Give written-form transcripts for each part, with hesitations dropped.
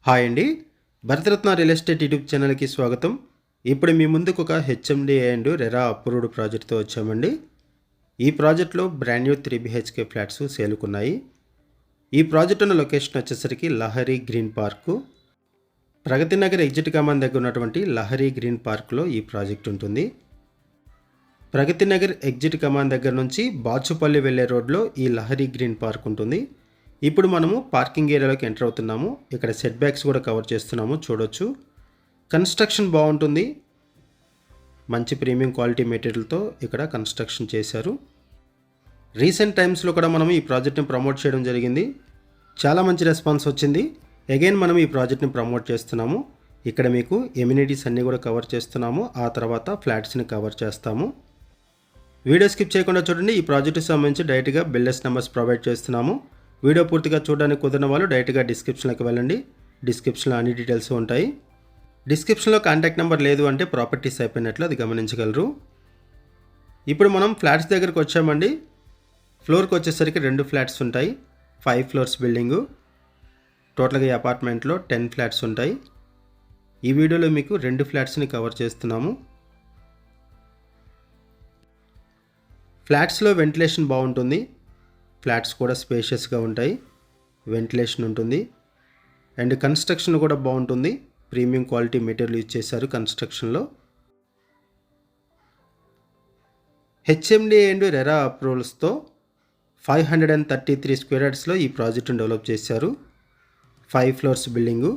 Hi అండి. Bharat Ratna real estate YouTube ఛానల్కి స్వాగతం. ఇప్పుడు మీ ముందుకు ఒక హెచ్ఎండి అండ్ రెరా అప్రూవ్డ్ ప్రాజెక్ట్తో వచ్చామండి. ఈ ప్రాజెక్ట్లో బ్రాండ్ న్యూ 3 BHK ఫ్లాట్స్ సేలుకున్నాయి. ఈ ప్రాజెక్ట్ ఉన్న లొకేషన్ వచ్చేసరికి Lahari green park, Pragathi Nagar exit కమాన్ దగ్గర ఉన్నటువంటి లహరి గ్రీన్ పార్క్లో ఈ ప్రాజెక్ట్ ఉంటుంది. ప్రగతి నగర్ ఎగ్జిట్ కమాన్ దగ్గర నుంచి బాచుపల్లి వెళ్ళే రోడ్లో ఈ లహరి గ్రీన్ పార్క్ ఉంటుంది. ఇప్పుడు మనము పార్కింగ్ ఏరియాలోకి ఎంటర్ అవుతున్నాము. ఇక్కడ సెట్ బ్యాక్స్ కూడా కవర్ చేస్తున్నాము, చూడొచ్చు. కన్స్ట్రక్షన్ బాగుంటుంది, మంచి ప్రీమియం క్వాలిటీ మెటీరియల్తో ఇక్కడ కన్స్ట్రక్షన్ చేశారు. రీసెంట్ టైమ్స్లో కూడా మనం ఈ ప్రాజెక్ట్ని ప్రమోట్ చేయడం జరిగింది. చాలా మంచి రెస్పాన్స్ వచ్చింది. అగైన్ మనం ఈ ప్రాజెక్ట్ని ప్రమోట్ చేస్తున్నాము. ఇక్కడ మీకు ఎమ్యూనిటీస్ అన్నీ కూడా కవర్ చేస్తున్నాము. ఆ తర్వాత ఫ్లాట్స్ని కవర్ చేస్తాము. వీడియో స్కిప్ చేయకుండా చూడండి. ఈ ప్రాజెక్ట్కి సంబంధించి డైరెక్ట్గా బిల్డర్స్ నెంబర్స్ ప్రొవైడ్ చేస్తున్నాము. వీడియో పూర్తిగా చూడడానికి కుదిరిన వాళ్ళు డైరెక్ట్గా డిస్క్రిప్షన్లోకి వెళ్ళండి. డిస్క్రిప్షన్లో అన్ని డీటెయిల్స్ ఉంటాయి. డిస్క్రిప్షన్లో కాంటాక్ట్ నెంబర్ లేదు అంటే ప్రాపర్టీస్ అయిపోయినట్లు అది గమనించగలరు. ఇప్పుడు మనం ఫ్లాట్స్ దగ్గరికి వచ్చామండి. ఫ్లోర్కి వచ్చేసరికి 2 ఫ్లాట్స్ ఉంటాయి. 5 ఫ్లోర్స్ బిల్డింగు. టోటల్గా ఈ అపార్ట్మెంట్లో 10 ఫ్లాట్స్ ఉంటాయి. ఈ వీడియోలో మీకు 2 ఫ్లాట్స్ని కవర్ చేస్తున్నాము. ఫ్లాట్స్లో వెంటిలేషన్ బాగుంటుంది. ఫ్లాట్స్ కూడా స్పేషియస్గా ఉంటాయి, వెంటిలేషన్ ఉంటుంది. అండ్ కన్స్ట్రక్షన్ కూడా బాగుంటుంది. ప్రీమియం క్వాలిటీ మెటీరియల్ యూజ్ చేశారు కన్స్ట్రక్షన్లో. హెచ్ఎండి అండ్ రెరా అప్రూవల్స్తో 533 స్క్వేర్ యార్డ్స్లో ఈ ప్రాజెక్టును డెవలప్ చేశారు. 5 ఫ్లోర్స్ బిల్డింగు.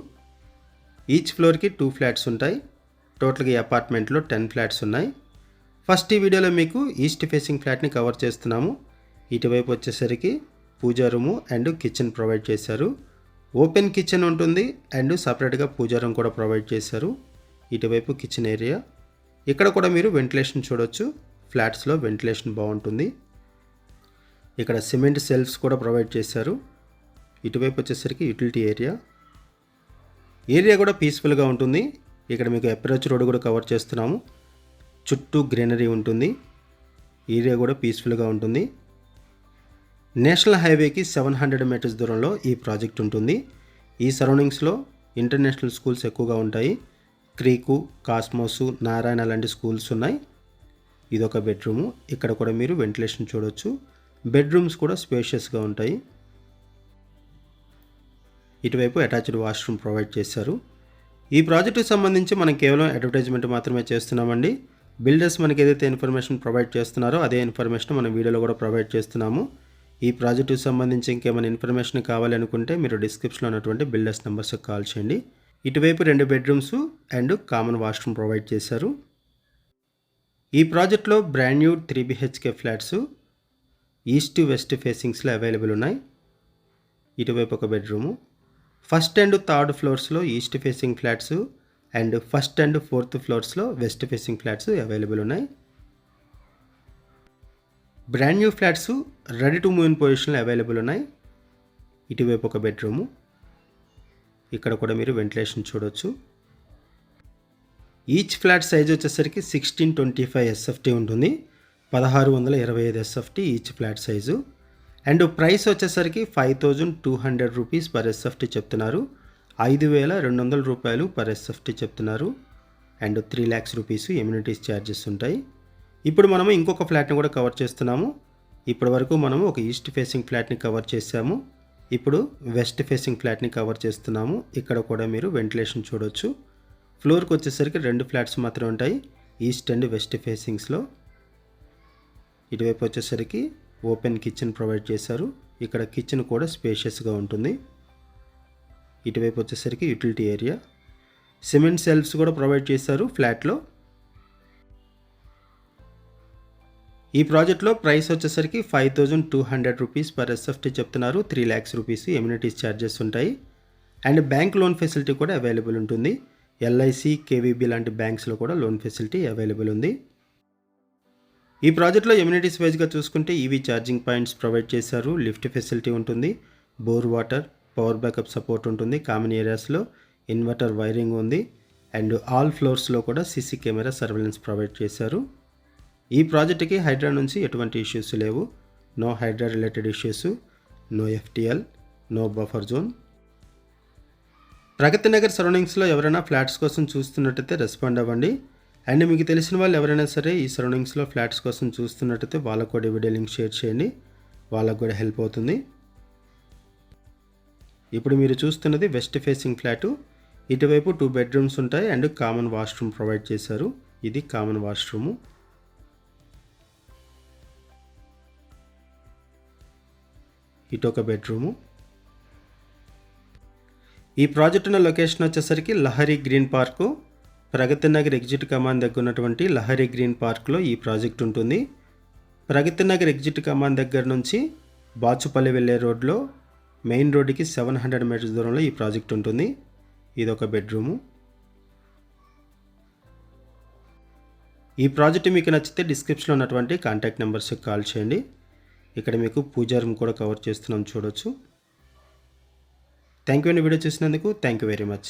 ఈచ్ ఫ్లోర్కి 2 ఫ్లాట్స్ ఉంటాయి. టోటల్గా ఈ అపార్ట్మెంట్లో 10 ఫ్లాట్స్ ఉన్నాయి. ఫస్ట్ ఈ వీడియోలో మీకు ఈస్ట్ ఫేసింగ్ ఫ్లాట్ని కవర్ చేస్తున్నాము. ఇటువైపు వచ్చేసరికి పూజా రూము అండ్ కిచెన్ ప్రొవైడ్ చేశారు. ఓపెన్ కిచెన్ ఉంటుంది అండ్ సపరేట్గా పూజా రూమ్ కూడా ప్రొవైడ్ చేశారు. ఇటువైపు కిచెన్ ఏరియా. ఇక్కడ కూడా మీరు వెంటిలేషన్ చూడొచ్చు. ఫ్లాట్స్లో వెంటిలేషన్ బాగుంటుంది. ఇక్కడ సిమెంట్ సెల్ఫ్స్ కూడా ప్రొవైడ్ చేశారు. ఇటువైపు వచ్చేసరికి యూటిలిటీ ఏరియా. ఏరియా కూడా పీస్ఫుల్గా ఉంటుంది. ఇక్కడ మీకు అప్రోచ్ రోడ్ కూడా కవర్ చేస్తున్నాము. చుట్టూ గ్రీనరీ ఉంటుంది. ఏరియా కూడా పీస్ఫుల్గా ఉంటుంది. నేషనల్ హైవేకి 700 మీటర్స్ దూరంలో ఈ ప్రాజెక్ట్ ఉంటుంది. ఈ సరౌండింగ్స్లో ఇంటర్నేషనల్ స్కూల్స్ ఎక్కువగా ఉంటాయి. క్రీకు, కాస్మోసు, నారాయణ లాంటి స్కూల్స్ ఉన్నాయి. ఇదొక బెడ్రూము. ఇక్కడ కూడా మీరు వెంటిలేషన్ చూడొచ్చు. బెడ్రూమ్స్ కూడా స్పేషియస్గా ఉంటాయి. ఇటువైపు అటాచ్డ్ వాష్రూమ్ ప్రొవైడ్ చేశారు. ఈ ప్రాజెక్టుకి సంబంధించి మనం కేవలం అడ్వర్టైజ్మెంట్ మాత్రమే చేస్తున్నామండి. బిల్డర్స్ మనకి ఏదైతే ఇన్ఫర్మేషన్ ప్రొవైడ్ చేస్తున్నారో అదే ఇన్ఫర్మేషన్ మనం వీడియోలో కూడా ప్రొవైడ్ చేస్తున్నాము. ఈ ప్రాజెక్టుకి సంబంధించి ఇంకేమైనా ఇన్ఫర్మేషన్ కావాలి అనుకుంటే మీరు డిస్క్రిప్షన్లో ఉన్నటువంటి బిల్డర్స్ నెంబర్స్కి కాల్ చేయండి. ఇటువైపు 2 bedrooms and common washroom provide చేశారు. ఈ ప్రాజెక్ట్లో brand new 3 BHK flats east west ఫేసింగ్స్లో అవైలబుల్ ఉన్నాయి. ఇటువైపు ఒక బెడ్రూము. ఫస్ట్ అండ్ థర్డ్ ఫ్లోర్స్లో east facing flats and first and fourth ఫ్లోర్స్లో వెస్ట్ ఫేసింగ్ ఫ్లాట్స్ అవైలబుల్ ఉన్నాయి. Brand new flats ready to move in పొజిషన్లో అవైలబుల్ ఉన్నాయి. ఇటువైపు ఒక బెడ్రూము. ఇక్కడ కూడా మీరు వెంటిలేషన్ చూడొచ్చు. ఈచ్ ఫ్లాట్ సైజ్ వచ్చేసరికి 1625 SFT ఉంటుంది. 1625 SFT each flat size. And price వచ్చేసరికి 5200 రూపీస్ పర్ SFT చెప్తున్నారు. 5200 రూపాయలు పర్ SFT చెప్తున్నారు. And 3 lakhs rupees amenities charges ఉంటాయి. ఇప్పుడు మనము ఇంకొక ఫ్లాట్ని కూడా కవర్ చేస్తున్నాము. ఇప్పటి వరకు మనము ఒక ఈస్ట్ ఫేసింగ్ ఫ్లాట్ని కవర్ చేసాము. ఇప్పుడు వెస్ట్ ఫేసింగ్ ఫ్లాట్ని కవర్ చేస్తున్నాము. ఇక్కడ కూడా మీరు వెంటిలేషన్ చూడొచ్చు. ఫ్లోర్కి వచ్చేసరికి 2 ఫ్లాట్స్ మాత్రమే ఉంటాయి ఈస్ట్ అండ్ వెస్ట్ ఫేసింగ్స్లో. ఇటువైపు వచ్చేసరికి ఓపెన్ కిచెన్ ప్రొవైడ్ చేశారు. ఇక్కడ కిచెన్ కూడా స్పేషియస్గా ఉంటుంది. ఇటువైపు వచ్చేసరికి యూటిలిటీ ఏరియా. సిమెంట్ సెల్ఫ్స్ కూడా ప్రొవైడ్ చేశారు ఫ్లాట్లో. ఈ ప్రాజెక్ట్లో ప్రైస్ వచ్చేసరికి 5200 రూపీస్ పర్ SFT చెప్తున్నారు. 3 lakhs రూపీస్ ఎమ్యూనిటీస్ ఛార్జెస్ ఉంటాయి. అండ్ బ్యాంక్ లోన్ ఫెసిలిటీ కూడా అవైలబుల్ ఉంటుంది. LIC, KVB లాంటి బ్యాంక్స్లో కూడా లోన్ ఫెసిలిటీ అవైలబుల్ ఉంది. ఈ ప్రాజెక్ట్లో ఎమ్యూనిటీస్ వైజ్గా చూసుకుంటే EV ఛార్జింగ్ పాయింట్స్ ప్రొవైడ్ చేశారు. లిఫ్ట్ ఫెసిలిటీ ఉంటుంది. Bore water, power backup support ఉంటుంది. కామన్ ఏరియాస్లో ఇన్వర్టర్ వైరింగ్ ఉంది. అండ్ ఆల్ ఫ్లోర్స్లో కూడా CC కెమెరా సర్వేలెన్స్ ప్రొవైడ్ చేశారు. ఈ ప్రాజెక్ట్కి హైడ్రా నుంచి ఎటువంటి ఇష్యూస్ లేవు. No HYDRAA related issues, no FTL, no buffer zone. Pragathi Nagar సరౌండింగ్స్లో ఎవరైనా ఫ్లాట్స్ కోసం చూస్తున్నట్టయితే రెస్పాండ్ అవ్వండి. అండ్ మీకు తెలిసిన వాళ్ళు ఎవరైనా సరే ఈ సరౌండింగ్స్లో ఫ్లాట్స్ కోసం చూస్తున్నట్టయితే వాళ్ళకు కూడా వీడియో లింక్ షేర్ చేయండి, వాళ్ళకు కూడా హెల్ప్ అవుతుంది. ఇప్పుడు మీరు చూస్తున్నది వెస్ట్ ఫేసింగ్ ఫ్లాటు. ఇటువైపు 2 బెడ్రూమ్స్ ఉంటాయి అండ్ కామన్ వాష్రూమ్ ప్రొవైడ్ చేశారు. ఇది కామన్ వాష్రూము. ఇటు ఒక బెడ్రూము. ఈ ప్రాజెక్ట్ ఉన్న లొకేషన్ వచ్చేసరికి Lahari green park, Pragathi Nagar exit కమాన్ దగ్గర ఉన్నటువంటి లహరి గ్రీన్ పార్క్లో ఈ ప్రాజెక్ట్ ఉంటుంది. ప్రగతి నగర్ ఎగ్జిట్ కమాన్ దగ్గర నుంచి బాచుపల్లి వెళ్ళే రోడ్లో మెయిన్ రోడ్డుకి 700 మీటర్స్ దూరంలో ఈ ప్రాజెక్ట్ ఉంటుంది. ఇది ఒక బెడ్రూము. ఈ ప్రాజెక్ట్ మీకు నచ్చితే డిస్క్రిప్షన్లో ఉన్నటువంటి కాంటాక్ట్ నెంబర్స్కి కాల్ చేయండి. ఇక్కడ మీకు పూజా రూమ్ కూడా కవర్ చేస్తున్నాం, చూడొచ్చు. థ్యాంక్ యూ అండి వీడియో చూసినందుకు. Thank you very much.